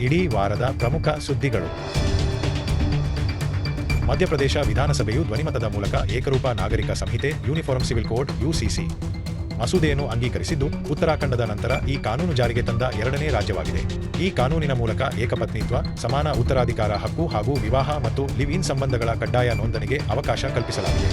ಇಡೀ ವಾರದ ಪ್ರಮುಖ ಸುದ್ದಿಗಳು. ಮಧ್ಯಪ್ರದೇಶ ವಿಧಾನಸಭೆಯು ಧ್ವನಿಮತದ ಮೂಲಕ ಏಕರೂಪ ನಾಗರಿಕ ಸಂಹಿತೆ ಯೂನಿಫಾರ್ಮ್ ಸಿವಿಲ್ ಕೋಡ್ ಯುಸಿಸಿ ಮಸೂದೆಯನ್ನು ಅಂಗೀಕರಿಸಿದ್ದು, ಉತ್ತರಾಖಂಡದ ನಂತರ ಈ ಕಾನೂನು ಜಾರಿಗೆ ತಂದ ಎರಡನೇ ರಾಜ್ಯವಾಗಿದೆ. ಈ ಕಾನೂನಿನ ಮೂಲಕ ಏಕಪತ್ನಿತ್ವ, ಸಮಾನ ಉತ್ತರಾಧಿಕಾರ ಹಕ್ಕು ಹಾಗೂ ವಿವಾಹ ಮತ್ತು ಲಿವ್ ಇನ್ ಸಂಬಂಧಗಳ ಕಡ್ಡಾಯ ನೋಂದಣಿಗೆ ಅವಕಾಶ ಕಲ್ಪಿಸಲಾಗಿದೆ.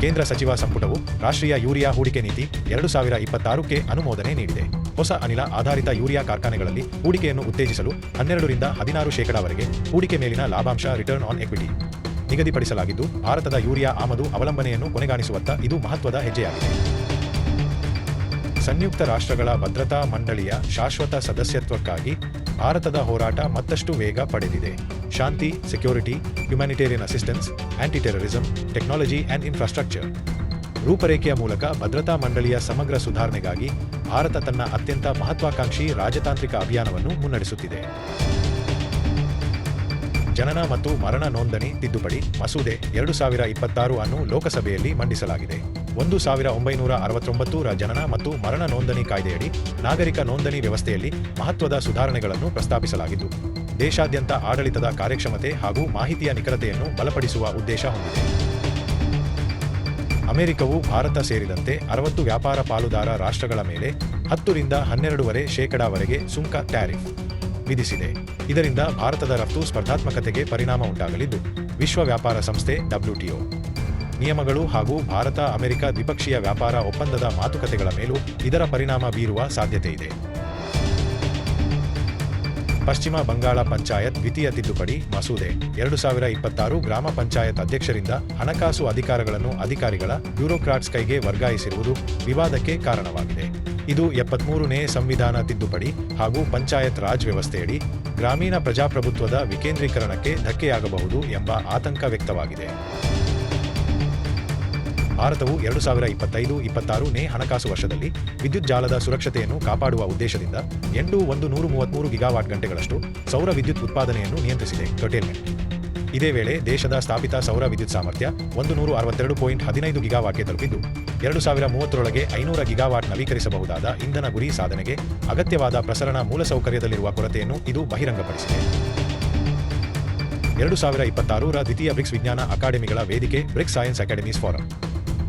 ಕೇಂದ್ರ ಸಚಿವ ಸಂಪುಟವು ರಾಷ್ಟ್ರೀಯ ಯೂರಿಯಾ ಹೂಡಿಕೆ ನೀತಿ 2026ಕ್ಕೆ ಅನುಮೋದನೆ ನೀಡಿದೆ. ಹೊಸ ಅನಿಲ ಆಧಾರಿತ ಯೂರಿಯಾ ಕಾರ್ಖಾನೆಗಳಲ್ಲಿ ಹೂಡಿಕೆಯನ್ನು ಉತ್ತೇಜಿಸಲು 12ರಿಂದ 16% ಹೂಡಿಕೆ ಮೇಲಿನ ಲಾಭಾಂಶ ರಿಟರ್ನ್ ಆನ್ ಎಕ್ವಿಟಿ ನಿಗದಿಪಡಿಸಲಾಗಿದ್ದು, ಭಾರತದ ಯೂರಿಯಾ ಆಮದು ಅವಲಂಬನೆಯನ್ನು ಕೊನೆಗಾಣಿಸುವತ್ತ ಇದು ಮಹತ್ವದ ಹೆಜ್ಜೆಯಾಗಿದೆ. ಸಂಯುಕ್ತ ರಾಷ್ಟ್ರಗಳ ಭದ್ರತಾ ಮಂಡಳಿಯ ಶಾಶ್ವತ ಸದಸ್ಯತ್ವಕ್ಕಾಗಿ ಭಾರತದ ಹೋರಾಟ ಮತ್ತಷ್ಟು ವೇಗ ಪಡೆದಿದೆ. ಶಾಂತಿ, security, humanitarian assistance, anti terrorism, technology and infrastructure ರೂಪರೇಖೆಯ ಮೂಲಕ ಭದ್ರತಾ ಮಂಡಳಿಯ ಸಮಗ್ರ ಸುಧಾರಣೆಗಾಗಿ ಭಾರತ ತನ್ನ ಅತ್ಯಂತ ಮಹತ್ವಾಕಾಂಕ್ಷಿ ರಾಜತಾಂತ್ರಿಕ ಅಭಿಯಾನವನ್ನು ಮುನ್ನಡೆಸುತ್ತಿದೆ. ಜನನ ಮತ್ತು ಮರಣ ನೋಂದಣಿ ತಿದ್ದುಪಡಿ ಮಸೂದೆ 2026 ಅನ್ನು ಲೋಕಸಭೆಯಲ್ಲಿ ಮಂಡಿಸಲಾಗಿದೆ. 1969ರ ಜನನ ಮತ್ತು ಮರಣ ನೋಂದಣಿ ಕಾಯ್ದೆಯಡಿ ನಾಗರಿಕ ನೋಂದಣಿ ವ್ಯವಸ್ಥೆಯಲ್ಲಿ ಮಹತ್ವದ ಸುಧಾರಣೆಗಳನ್ನು ಪ್ರಸ್ತಾಪಿಸಲಾಗಿದ್ದು, ದೇಶಾದ್ಯಂತ ಆಡಳಿತದ ಕಾರ್ಯಕ್ಷಮತೆ ಹಾಗೂ ಮಾಹಿತಿಯ ನಿಖರತೆಯನ್ನು ಬಲಪಡಿಸುವ ಉದ್ದೇಶ ಹೊಂದಿದೆ. ಅಮೆರಿಕವು ಭಾರತ ಸೇರಿದಂತೆ 60 ವ್ಯಾಪಾರ ಪಾಲುದಾರ ರಾಷ್ಟ್ರಗಳ ಮೇಲೆ 10ರಿಂದ 12% ಸುಂಕ ಟ್ಯಾರಿಫ್ ವಿಧಿಸಿದೆ. ಇದರಿಂದ ಭಾರತದ ರಫ್ತು ಸ್ಪರ್ಧಾತ್ಮಕತೆಗೆ ಪರಿಣಾಮ ಉಂಟಾಗಲಿದ್ದು, ವಿಶ್ವ ವ್ಯಾಪಾರ ಸಂಸ್ಥೆ WTO ನಿಯಮಗಳು ಹಾಗೂ ಭಾರತ-ಅಮೆರಿಕ ದ್ವಿಪಕ್ಷೀಯ ವ್ಯಾಪಾರ ಒಪ್ಪಂದದ ಮಾತುಕತೆಗಳ ಮೇಲೂ ಇದರ ಪರಿಣಾಮ ಬೀರುವ ಸಾಧ್ಯತೆಯಿದೆ. ಪಶ್ಚಿಮ ಬಂಗಾಳ ಪಂಚಾಯತ್ ದ್ವಿತೀಯ ತಿದ್ದುಪಡಿ ಮಸೂದೆ 2026 ಗ್ರಾಮ ಪಂಚಾಯತ್ ಅಧ್ಯಕ್ಷರಿಂದ ಹಣಕಾಸು ಅಧಿಕಾರಗಳನ್ನು ಅಧಿಕಾರಿಗಳ ಬ್ಯೂರೋಕ್ರಾಟ್ಸ್ ಕೈಗೆ ವರ್ಗಾಯಿಸಿರುವುದು ವಿವಾದಕ್ಕೆ ಕಾರಣವಾಗಿದೆ. ಇದು 73ನೇ ಸಂವಿಧಾನ ತಿದ್ದುಪಡಿ ಹಾಗೂ ಪಂಚಾಯತ್ ರಾಜ್ ವ್ಯವಸ್ಥೆಯಡಿ ಗ್ರಾಮೀಣ ಪ್ರಜಾಪ್ರಭುತ್ವದ ವಿಕೇಂದ್ರೀಕರಣಕ್ಕೆ ಧಕ್ಕೆಯಾಗಬಹುದು ಎಂಬ ಆತಂಕ ವ್ಯಕ್ತವಾಗಿದೆ. ಭಾರತವು 2025-26ನೇ ಹಣಕಾಸು ವರ್ಷದಲ್ಲಿ ವಿದ್ಯುತ್ ಜಾಲದ ಸುರಕ್ಷತೆಯನ್ನು ಕಾಪಾಡುವ ಉದ್ದೇಶದಿಂದ 133 ಗಿಗಾವಾಟ್ ಗಂಟೆಗಳಷ್ಟು ಸೌರ ವಿದ್ಯುತ್ ಉತ್ಪಾದನೆಯನ್ನು ನಿಯಂತ್ರಿಸಿದೆ ಕರ್ಟೇಲ್ಮೆಂಟ್. ಇದೇ ವೇಳೆ ದೇಶದ ಸ್ಥಾಪಿತ ಸೌರ ವಿದ್ಯುತ್ ಸಾಮರ್ಥ್ಯ 162.15 ಗಿಗಾವಾಟ್ಗೆ ತಲುಪಿದ್ದು, 2030ರೊಳಗೆ 500 ಗಿಗಾವಾಟ್ ನವೀಕರಿಸಬಹುದಾದ ಇಂಧನ ಗುರಿ ಸಾಧನೆಗೆ ಅಗತ್ಯವಾದ ಪ್ರಸರಣ ಮೂಲಸೌಕರ್ಯದಲ್ಲಿರುವ ಕೊರತೆಯನ್ನು ಇದು ಬಹಿರಂಗಪಡಿಸಿದೆ. 2026ರ ದ್ವಿತೀಯ ಬ್ರಿಕ್ಸ್ ವಿಜ್ಞಾನ ಅಕಾಡೆಮಿಗಳ ವೇದಿಕೆ ಬ್ರಿಕ್ಸ್ ಸೈನ್ಸ್ ಅಕಾಡೆಮೀಸ್ ಫಾರಂ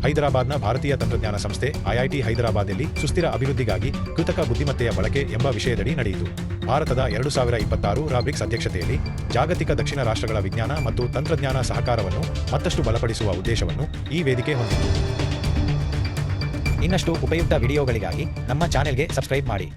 ಹೈದರಾಬಾದ್ನ ಭಾರತೀಯ ತಂತ್ರಜ್ಞಾನ ಸಂಸ್ಥೆ IIT ಹೈದರಾಬಾದ್ನಲ್ಲಿ ಸುಸ್ಥಿರ ಅಭಿವೃದ್ಧಿಗಾಗಿ ಕೃತಕ ಬುದ್ಧಿಮತ್ತೆಯ ಬಳಕೆ ಎಂಬ ವಿಷಯದಡಿ ನಡೆಯಿತು. ಭಾರತದ 2026ರ ಬ್ರಿಕ್ಸ್ ಅಧ್ಯಕ್ಷತೆಯಲ್ಲಿ ಜಾಗತಿಕ ದಕ್ಷಿಣ ರಾಷ್ಟ್ರಗಳ ವಿಜ್ಞಾನ ಮತ್ತು ತಂತ್ರಜ್ಞಾನ ಸಹಕಾರವನ್ನು ಮತ್ತಷ್ಟು ಬಲಪಡಿಸುವ ಉದ್ದೇಶವನ್ನು ಈ ವೇದಿಕೆ ಹೊಂದಿತ್ತು. ಇನ್ನಷ್ಟು ಉಪಯುಕ್ತ ವಿಡಿಯೋಗಳಿಗಾಗಿ ನಮ್ಮ ಚಾನೆಲ್ಗೆ ಸಬ್ಸ್ಕ್ರೈಬ್ ಮಾಡಿ.